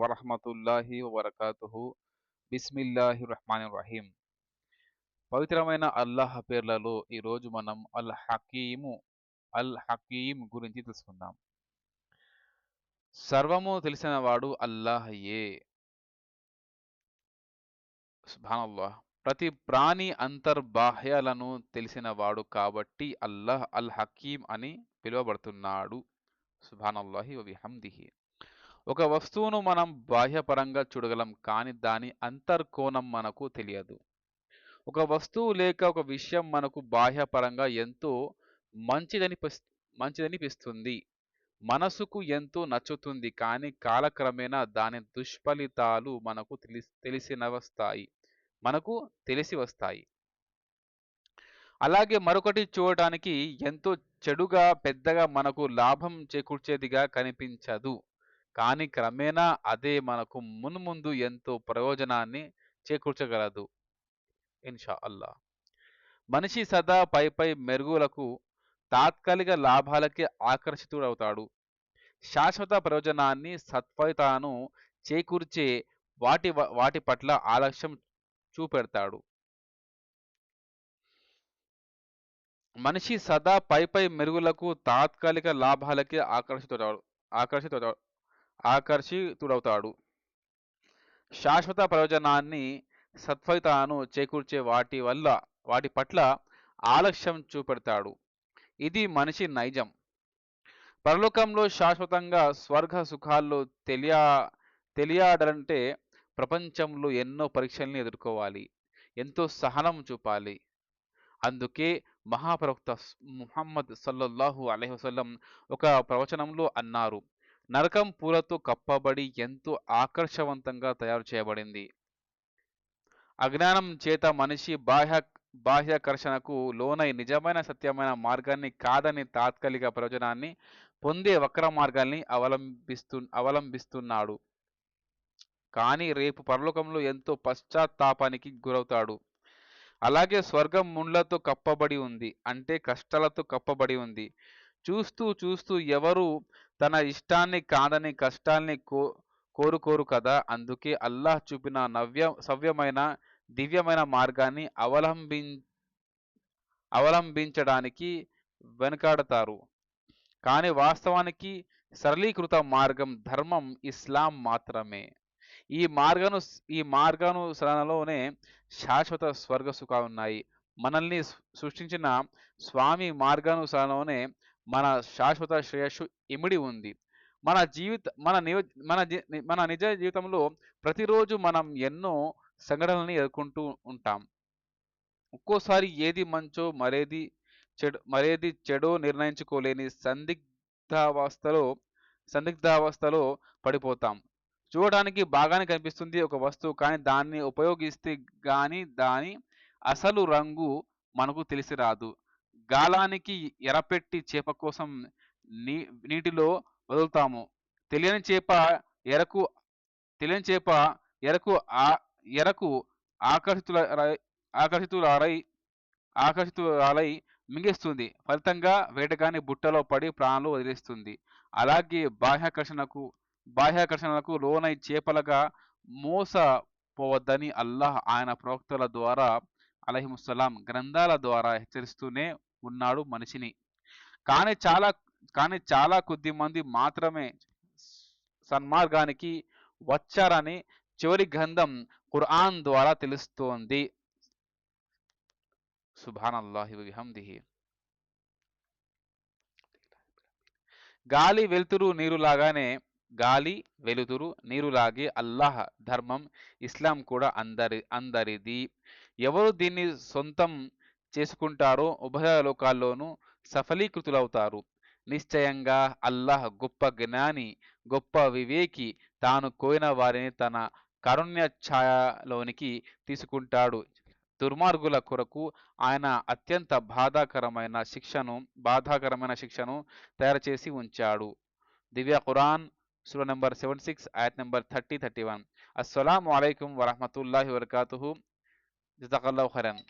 వరహమతుల్లాహి వబర్కాతుహు. బిస్మిల్లాహిర్ రహమానిర్ రహీం. పవిత్రమైన అల్లాహ్ పేర్లలో ఈరోజు మనం అల్ హకీం గురించి తెలుసుకుందాం. సర్వము తెలిసినవాడు అల్లాహయే. సుబ్హానల్లాహ్. ప్రతి ప్రాణి అంతర్బాహ్యాలను తెలిసినవాడు కాబట్టి అల్లాహ్ అల్ హకీం అని పిలువబడుతున్నాడు. సుబ్హానల్లాహి వబిహమ్దిహి. ఒక వస్తువును మనం బాహ్యపరంగా చూడగలం, కానీ దాని అంతర్కోణం మనకు తెలియదు. ఒక వస్తువు లేక ఒక విషయం మనకు బాహ్యపరంగా ఎంతో మంచిదనిపిస్తుంది, మనసుకు ఎంతో నచ్చుతుంది, కానీ కాలక్రమేణా దాని దుష్ఫలితాలు మనకు తెలిసి వస్తాయి. అలాగే మరొకటి చూడటానికి ఎంతో చెడుగా, పెద్దగా, మనకు లాభం చేకూర్చేదిగా కనిపించదు, కానీ క్రమేణా అదే మనకు మున్ముందు ఎంతో ప్రయోజనాన్ని చేకూర్చగలదు ఇన్షా అల్లా. మనిషి సదా పై మెరుగులకు, తాత్కాలిక లాభాలకి ఆకర్షితుడవుతాడు. శాశ్వత ప్రయోజనాన్ని, సత్ఫలితాలను చేకూర్చే వాటి పట్ల ఆలస్యం చూపెడతాడు. మనిషి సదా పై మెరుగులకు, తాత్కాలిక లాభాలకి ఆకర్షితుడవుతాడు. ఆకర్షితుడవుతాడు. శాశ్వత ప్రయోజనాన్ని, సత్ఫలితాలను చేకూర్చే వాటి పట్ల ఆలస్యం చూపెడతాడు. ఇది మనిషి నైజం. పరలోకంలో శాశ్వతంగా స్వర్గ సుఖాల్లో తెలియాడంటే ప్రపంచంలో ఎన్నో పరీక్షల్ని ఎదుర్కోవాలి, ఎంతో సహనం చూపాలి. అందుకే మహాప్రవక్త ముహమ్మద్ సల్లల్లాహు అలైహి వసల్లం ఒక ప్రవచనంలో అన్నారు, నరకం పూలతో కప్పబడి ఎంతో ఆకర్షవంతంగా తయారు చేయబడింది. అజ్ఞానం చేత మనిషి బాహ్యాకర్షణకు లోనై నిజమైన సత్యమైన మార్గాన్ని కాదని తాత్కాలిక ప్రయోజనాన్ని పొందే వక్ర మార్గాల్ని అవలంబిస్తున్నాడు. కానీ రేపు పరలోకంలో ఎంతో పశ్చాత్తాపానికి గురవుతాడు. అలాగే స్వర్గం ముండ్లతో కప్పబడి ఉంది, అంటే కష్టాలతో కప్పబడి ఉంది. చూస్తూ చూస్తూ ఎవరు తన ఇష్టాన్ని కాదని కష్టాల్ని కోరుకోరు కదా. అందుకే అల్లాహ్ చూపిన సవ్యమైన దివ్యమైన మార్గాన్ని అవలంబించడానికి వెనుకాడతారు. కానీ వాస్తవానికి సరళీకృత మార్గం ధర్మం ఇస్లాం మాత్రమే. ఈ మార్గానుసరణలోనే శాశ్వత స్వర్గ సుఖాలు ఉన్నాయి. మనల్ని సృష్టించిన స్వామి మార్గానుసరణలోనే మన శాశ్వత శ్రేయస్సు ఇమిడి ఉంది. మన నిజ జీవితంలో ప్రతిరోజు మనం ఎన్నో సంఘటనల్ని ఎదుర్కొంటూ ఉంటాం. ఒక్కోసారి ఏది మంచో మరేది చెడో నిర్ణయించుకోలేని సందిగ్ధావస్థలో పడిపోతాం. చూడడానికి బాగానే కనిపిస్తుంది ఒక వస్తువు, కానీ దాన్ని ఉపయోగిస్తే గాని దాని అసలు రంగు మనకు తెలిసి రాదు. గాలానికి ఎరపెట్టి చేప కోసం నీటిలో వదులుతాము. తెలియని చేప ఎరకు తెలియని చేప ఎరకు ఎరకు ఆకర్షితులై ఆకర్షితులారై ఆకర్షితురాలై మింగేస్తుంది. ఫలితంగా వేటగాని బుట్టలో పడి ప్రాణాలు వదిలేస్తుంది. అలాగే బాహ్యాకర్షణలకు లోనై చేపలుగా మోసపోవద్దని అల్లాహ్ ఆయన ప్రవక్తల ద్వారా అలైహిముస్సలాం గ్రంథాల ద్వారా హెచ్చరిస్తూనే ఉన్నాడు మనిషిని. కానీ చాలా కొద్ది మంది మాత్రమే సన్మార్గానికి వచ్చారని చివరి గ్రంథం ఖురాన్ ద్వారా తెలుస్తోంది. సుబ్హానల్లాహి వబిహమ్దిహి. గాలి వెలుతురు నీరులాగే అల్లాహ్ ధర్మం ఇస్లాం కూడా అందరిది. ఎవరు దీన్ని సొంతం చేసుకుంటారో ఉభయ లోకాల్లోనూ సఫలీకృతులవుతారు. నిశ్చయంగా అల్లాహ్ గొప్ప జ్ఞాని, గొప్ప వివేకి. తాను కోరిన వారిని తన కారుణ్య ఛాయలోనికి తీసుకుంటాడు. దుర్మార్గుల కొరకు ఆయన అత్యంత బాధాకరమైన శిక్షను తయారు చేసి ఉంచాడు. దివ్య ఖురాన్ సూరా నంబర్ 76 ఆయత్ నంబర్ 30-31. అస్సలాము అలైకుం వరహ్మతుల్లాహి వబర్కాతుహు. జజాకల్లాహు ఖైరన్.